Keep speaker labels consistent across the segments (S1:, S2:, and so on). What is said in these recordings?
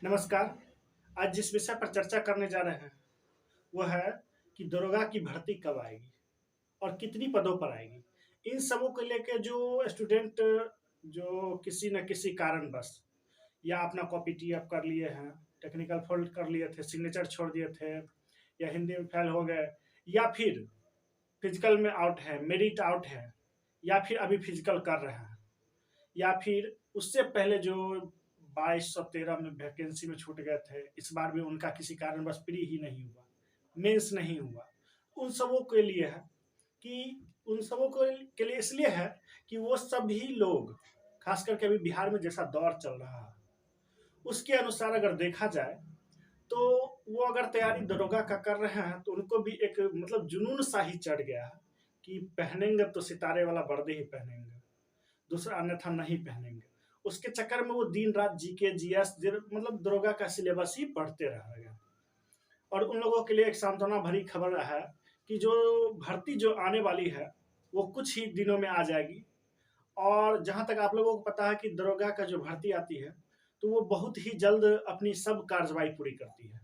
S1: नमस्कार। आज जिस विषय पर चर्चा करने जा रहे हैं वो है कि दरोगा की भर्ती कब आएगी और कितनी पदों पर आएगी। इन सबों को लेकर जो स्टूडेंट जो किसी न किसी कारणवश या अपना कॉपी टी अप कर लिए हैं, टेक्निकल फॉल्ट कर लिए थे, सिग्नेचर छोड़ दिए थे या हिंदी में फेल हो गए या फिर फिजिकल में आउट है, मेरिट आउट है या फिर अभी फिजिकल कर रहे हैं या फिर उससे पहले जो 2213 में वैकेंसी में छूट गए थे, इस बार भी उनका किसी कारणवश प्री ही नहीं हुआ, मेंस नहीं हुआ। उन सबों के लिए है कि उन सबों को के लिए इसलिए है कि वो सभी लोग, खास करके अभी बिहार में जैसा दौर चल रहा है उसके अनुसार अगर देखा जाए तो वो अगर तैयारी दरोगा का कर रहे हैं तो उनको भी एक मतलब जुनून सा ही चढ़ गया है कि पहनेंगे तो सितारे वाला वर्दी ही पहनेंगे, दूसरा अन्यथा नहीं पहनेंगे। उसके चक्कर में वो दिन रात जीके जीएस मतलब दरोगा का सिलेबस ही पढ़ते रह गए। और उन लोगों के लिए एक सांत्वना भरी खबर है कि जो भर्ती जो आने वाली है वो कुछ ही दिनों में आ जाएगी। और जहां तक आप लोगों को पता है कि दरोगा का जो भर्ती आती है तो वो बहुत ही जल्द अपनी सब कार्रवाई पूरी करती है।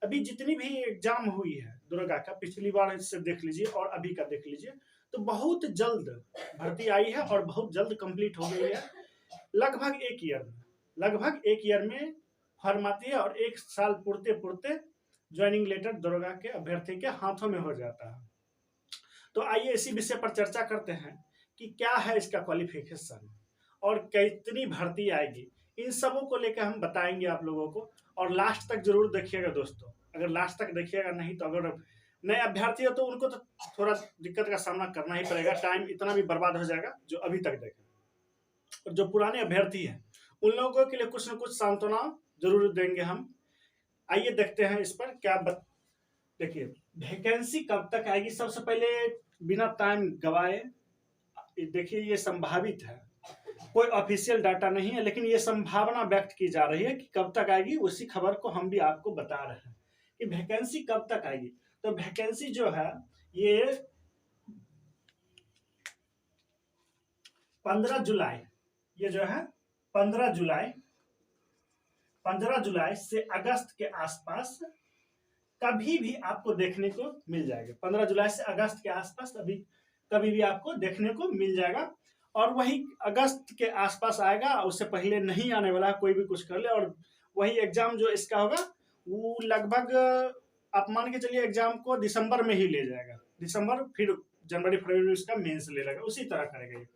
S1: अभी जितनी भी एग्जाम हुई है दरोगा का, पिछली बार से देख लीजिए और अभी का देख लीजिए, तो बहुत जल्द भर्ती आई है और बहुत जल्द कंप्लीट हो गई है। लगभग एक ईयर में फॉर्म आती है और एक साल पुरते पुरते ज्वाइनिंग लेटर दरोगा के अभ्यर्थी के हाथों में हो जाता है। तो आइए इसी विषय पर चर्चा करते हैं कि क्या है इसका क्वालिफिकेशन और कितनी भर्ती आएगी। इन सबों को लेकर हम बताएंगे आप लोगों को, और लास्ट तक जरूर देखिएगा दोस्तों। अगर लास्ट तक देखिएगा नहीं तो अगर नए अभ्यर्थी हो तो उनको तो थोड़ा दिक्कत का सामना करना ही पड़ेगा, टाइम इतना भी बर्बाद हो जाएगा जो अभी तक देखें। और जो पुराने अभ्यर्थी हैं उन लोगों के लिए कुछ न कुछ सांत्वना जरूर देंगे हम। आइए देखते हैं इस पर क्या देखिए, वैकेंसी कब तक आएगी। सबसे पहले बिना टाइम गवाए देखिए, ये संभावित है, कोई ऑफिशियल डाटा नहीं है, लेकिन ये संभावना व्यक्त की जा रही है कि कब तक आएगी। उसी खबर को हम भी आपको बता रहे हैं कि वैकेंसी कब तक आएगी। तो वैकेंसी जो है ये 15 जुलाई, ये जो है 15 जुलाई 15 जुलाई से अगस्त के आसपास कभी भी आपको देखने को मिल जाएगा। 15 जुलाई से अगस्त के आसपास अभी कभी भी आपको देखने को मिल जाएगा। और वही अगस्त के आसपास आएगा, उससे पहले नहीं आने वाला, कोई भी कुछ कर ले। और वही एग्जाम जो इसका होगा वो लगभग आप मान के चलिए एग्जाम को दिसंबर में ही ले जाएगा, दिसंबर फिर जनवरी फरवरी उसका मेंस ले लेगा, उसी तरह करेगा ये।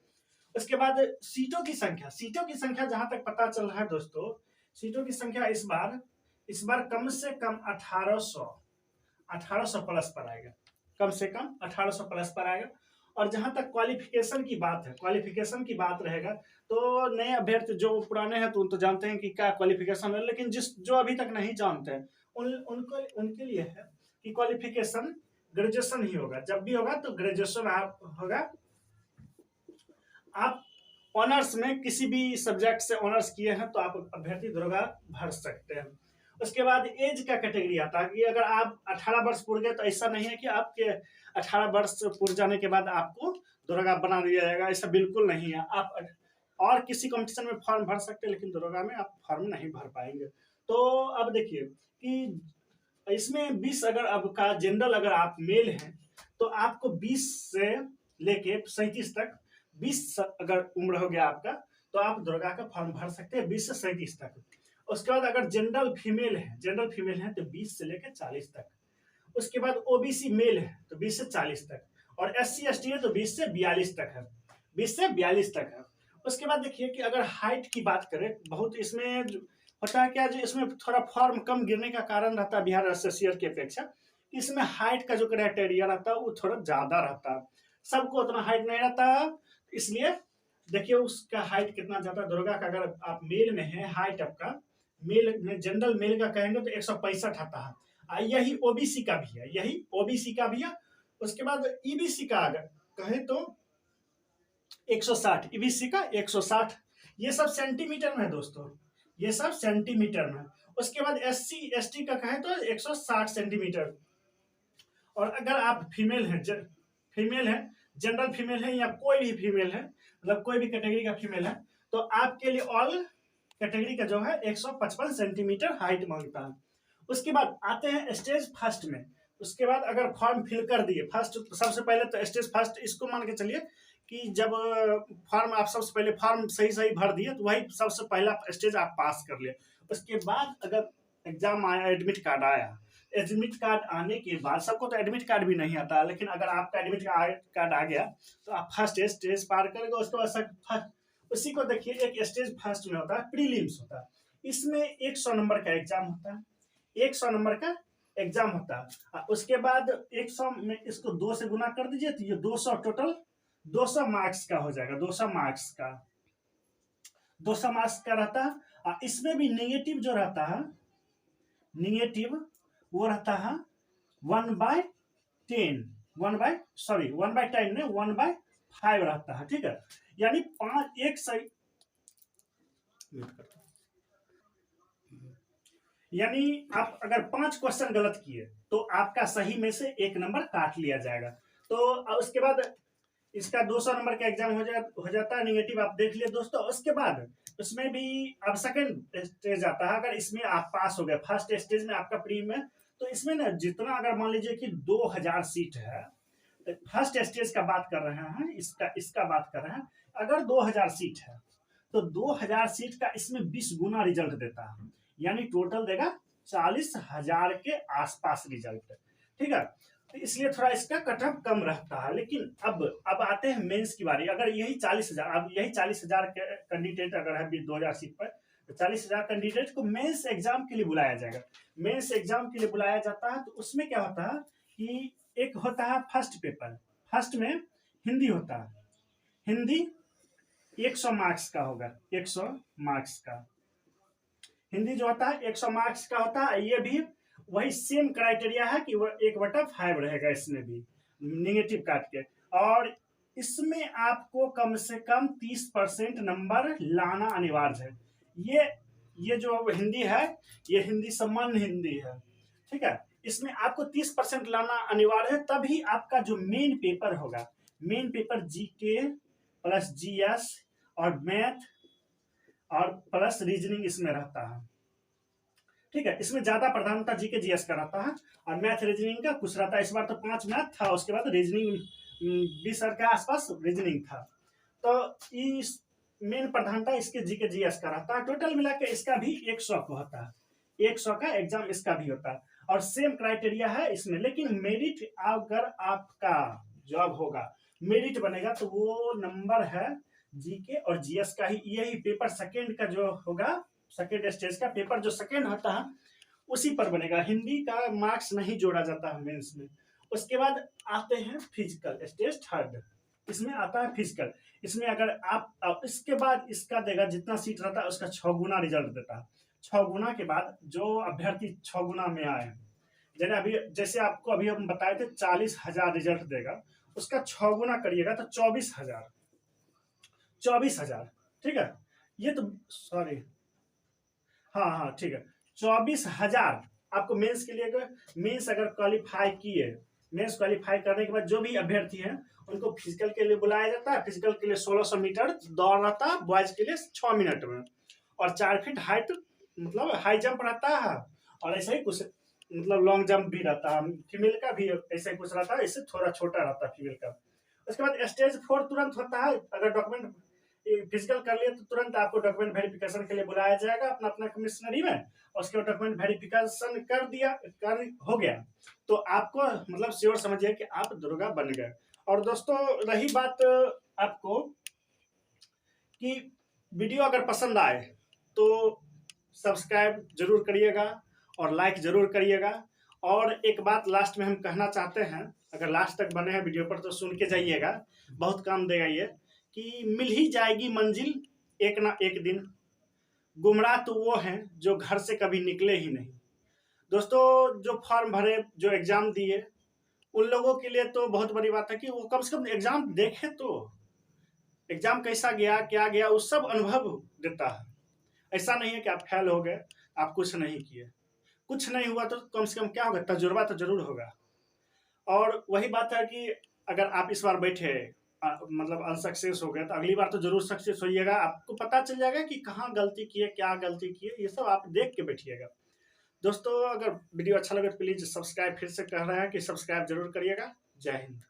S1: उसके बाद सीटों की संख्या जहां तक पता चल रहा है दोस्तों, सीटों की संख्या इस बार कम से कम 1800 प्लस पर आएगा, कम से कम 1800 प्लस पर आएगा। और जहां तक क्वालिफिकेशन की बात है, क्वालिफिकेशन की बात रहेगा तो नए अभ्यर्थी जो पुराने हैं तो उन तो जानते हैं कि क्या क्वालिफिकेशन है, लेकिन जो अभी तक नहीं जानते हैं उनके लिए है कि क्वालिफिकेशन ग्रेजुएशन ही होगा। जब भी होगा तो ग्रेजुएशन होगा। आप ऑनर्स में किसी भी सब्जेक्ट से ऑनर्स किए हैं तो आप अभ्यर्थी दरोगा भर सकते हैं। उसके बाद एज का कैटेगरी आता है कि अगर आप 18 वर्ष पूरे गए तो ऐसा नहीं है कि आपके 18 वर्ष पूरे जाने के बाद आपको दरोगा बना दिया जाएगा, ऐसा बिल्कुल नहीं है। आप और किसी कंपटीशन में फॉर्म भर सकते हैं लेकिन दरोगा में आप फॉर्म नहीं भर पाएंगे। तो अब देखिए कि इसमें 20 अगर आपका जनरल अगर आप मेल हैं तो आपको 20 से लेके 37 तक, 20 अगर उम्र हो गया आपका तो आप दरोगा का फॉर्म भर सकते हैं 20 से 37 तक। उसके बाद अगर जनरल फीमेल है तो 20 से लेकर 40 तक। उसके बाद ओबीसी मेल है तो 20 से 40 तक, और एससी एसटी है तो 20 से 42 तक है, 20 से 42 तक है। उसके बाद देखिए कि अगर हाइट की बात करें, बहुत इसमें होता है क्या, जो इसमें थोड़ा फॉर्म कम गिरने का कारण रहता है बिहार एसएससीआर की अपेक्षा, इसमें हाइट का जो क्राइटेरिया रहता है वो थोड़ा ज्यादा रहता है, सबको उतना हाइट नहीं रहता। इसलिए देखिए उसका हाइट कितना ज्यादा दरोगा का, अगर आप मेल में है हाइट आपका मेल में जनरल मेल का कहेंगे तो 165 आता है। यही ओबीसी का भी है, यही ओबीसी का भी है। उसके बाद ईबीसी का अगर कहें तो 160, ईबीसी का 160। ये सब सेंटीमीटर में है दोस्तों, ये सब सेंटीमीटर में। उसके बाद एससी एसटी का कहें तो 160 सेंटीमीटर। और अगर आप फीमेल हैं जनरल फीमेल है या कोई भी फीमेल है, मतलब कोई भी कैटेगरी का फीमेल है, तो आपके लिए ऑल कैटेगरी का जो है 155 सेंटीमीटर हाइट मांगता है। उसके बाद आते हैं स्टेज फर्स्ट में। उसके बाद अगर फॉर्म फिल कर दिए फर्स्ट, सबसे पहले तो स्टेज फर्स्ट इसको मान के चलिए कि जब फॉर्म आप सबसे पहले फॉर्म सही सही भर दिए तो वही सबसे पहला स्टेज आप पास कर लिए। उसके बाद अगर एग्जाम आया, एडमिट कार्ड आया, एडमिट कार्ड आने के बाद सबको तो एडमिट कार्ड भी नहीं आता, लेकिन अगर आपका एडमिट कार्ड आ गया तो आप फर्स्ट स्टेज पार करेंगे। उसके बाद उसी को देखिए, एक स्टेज फर्स्ट में होता है प्रीलिम्स होता है। इसमें 100 नंबर का एग्जाम होता है, 100 नंबर का एग्जाम होता है। उसके बाद 100 में इसको 2 से गुना कर दीजिए तो ये 200 टोटल 200 मार्क्स का हो जाएगा। 200 मार्क्स का 200 मार्क्स का रहता है। इसमें भी नेगेटिव जो रहता है, नेगेटिव वो रहता है 1/10, 1/10 नहीं 1/5 रहता है। ठीक है, यानी 5 एक सही, यानी आप अगर 5 क्वेश्चन गलत किए तो आपका सही में से 1 नंबर काट लिया जाएगा। तो उसके बाद इसका 200 नंबर का एग्जाम हो जाता है, नेगेटिव आप देख लिए दोस्तों। उसके बाद उसमें भी अब सेकंड स्टेज आता है। अगर इसमें आप पास हो गए, फर्स्ट स्टेज में आपका प्री में, तो इसमें ना जितना अगर मान लीजिए कि 2000 सीट है, फर्स्ट स्टेज का बात कर रहे हैं, इसका बात कर रहे हैं। अगर 2000 सीट है तो 2000 सीट का इसमें 20 गुना रिजल्ट देता है, यानी टोटल देगा 40,000 के आसपास रिजल्ट। ठीक है, तो इसलिए थोड़ा इसका कट ऑफ कम रहता है। लेकिन अब आते हैं मेंस की बारी। अगर यही 40,000, अब यही 40,000 कैंडिडेट अगर है 2000 सीट पर, तो 40,000 कैंडिडेट को मेंस एग्जाम के लिए बुलाया जाएगा। मेंस एग्जाम के लिए बुलाया जाता है तो उसमें क्या होता है कि एक होता है फर्स्ट पेपर, फर्स्ट में हिंदी होता है, हिंदी 100 मार्क्स का होगा, 100 मार्क्स का हिंदी जो होता है 100 मार्क्स का होता है। ये भी वही सेम क्राइटेरिया है कि वो 1/5 रहेगा, इसमें भी नेगेटिव काट के। और इसमें आपको कम से कम 30% नंबर लाना अनिवार्य है। ये जो हिंदी है, ये हिंदी सामान्य हिंदी है। ठीक है, इसमें आपको 30% लाना अनिवार्य है, तभी आपका जो मेन पेपर होगा, main paper GK plus GS और मैथ और प्लस रीजनिंग इसमें रहता है। ठीक है, इसमें ज्यादा प्रधानता जीके जीएस का रहता है और मैथ रीजनिंग का कुछ रहता है। इस बार तो 5 मैथ था, उसके बाद रीजनिंग 20 के आसपास रीजनिंग था। तो इस मेन प्रधानता इसके जीके जीएस का रहता है। टोटल मिला के इसका भी 100 को होता है, 100 का एग्जाम इसका भी होता है और सेम क्राइटेरिया है इसमें। लेकिन मेरिट अगर आपका जॉब होगा, मेरिट बनेगा, तो वो नंबर है जीके और जीएस का ही। यही पेपर सेकेंड का जो होगा, सेकेंड स्टेज का पेपर जो सेकेंड होता है उसी पर बनेगा। हिंदी का मार्क्स नहीं जोड़ा जाता है मेंस में। उसके बाद आते हैं फिजिकल, स्टेज थर्ड, इसमें आता है फिजिकल। इसमें अगर आप इसके बाद इसका देगा, जितना सीट रहता है उसका 6 गुना रिजल्ट देता है। 6 गुना के बाद जो अभ्यर्थी 6 गुना में आए, जैसे आपको अभी हम बताए थे 40,000 रिजल्ट देगा, उसका 6 गुना करिएगा तो 24,000, 24,000। ठीक है, ये तो सॉरी, हाँ हाँ ठीक है, 24,000 आपको मेंस के लिए। मेंस अगर क्वालिफाई किए, मेंस क्वालिफाई करने के बाद जो भी अभ्यर्थी हैं उनको फिजिकल के लिए बुलाया जाता है। फिजिकल के लिए 1600 मीटर दौड़ रहता है बॉयज के लिए 6 मिनट में, और 4 फीट हाइट, मतलब हाई जंप रहता है, और ऐसे ही कुछ मतलब लॉन्ग जंप भी रहता है। फीमेल का भी ऐसे ही कुछ रहता है, इससे थोड़ा छोटा रहता है फीमेल का। उसके बाद स्टेज 4 तुरंत होता है। अगर डॉक्यूमेंट फिजिकल कर लिए तो तुरंत आपको डॉक्यूमेंट वेरिफिकेशन के लिए बुलाया जाएगा अपना अपना कमिश्नरी में। और उसके बाद डॉक्यूमेंट वेरिफिकेशन कर हो गया तो आपको मतलब श्योर समझिए कि आप दुर्गा बन गए। और दोस्तों रही बात आपको कि वीडियो अगर पसंद आए तो सब्सक्राइब जरूर करिएगा और लाइक जरूर करिएगा। और एक बात लास्ट में हम कहना चाहते हैं, अगर लास्ट तक बने हैं वीडियो पर तो सुन के जाइएगा, बहुत काम देगा ये, कि मिल ही जाएगी मंजिल एक ना एक दिन, गुमराह तो वो हैं जो घर से कभी निकले ही नहीं। दोस्तों जो फॉर्म भरे, जो एग्जाम दिए, उन लोगों के लिए तो बहुत बड़ी बात है कि वो कम से कम एग्जाम देखे, तो एग्जाम कैसा गया क्या गया उस सब अनुभव देता है। ऐसा नहीं है कि आप फेल हो गए, आप कुछ नहीं किए, कुछ नहीं हुआ तो कम से कम क्या होगा, तजुर्बा तो जरूर होगा। और वही बात है कि अगर आप इस बार बैठे मतलब अनसक्सेस हो गया, तो अगली बार तो ज़रूर सक्सेस होइएगा। आपको पता चल जाएगा कि कहाँ गलती की है, क्या गलती की है, ये सब आप देख के बैठिएगा। दोस्तों, अगर वीडियो अच्छा लगे तो प्लीज़ सब्सक्राइब, फिर से कह रहे हैं कि सब्सक्राइब ज़रूर करिएगा। जय हिंद।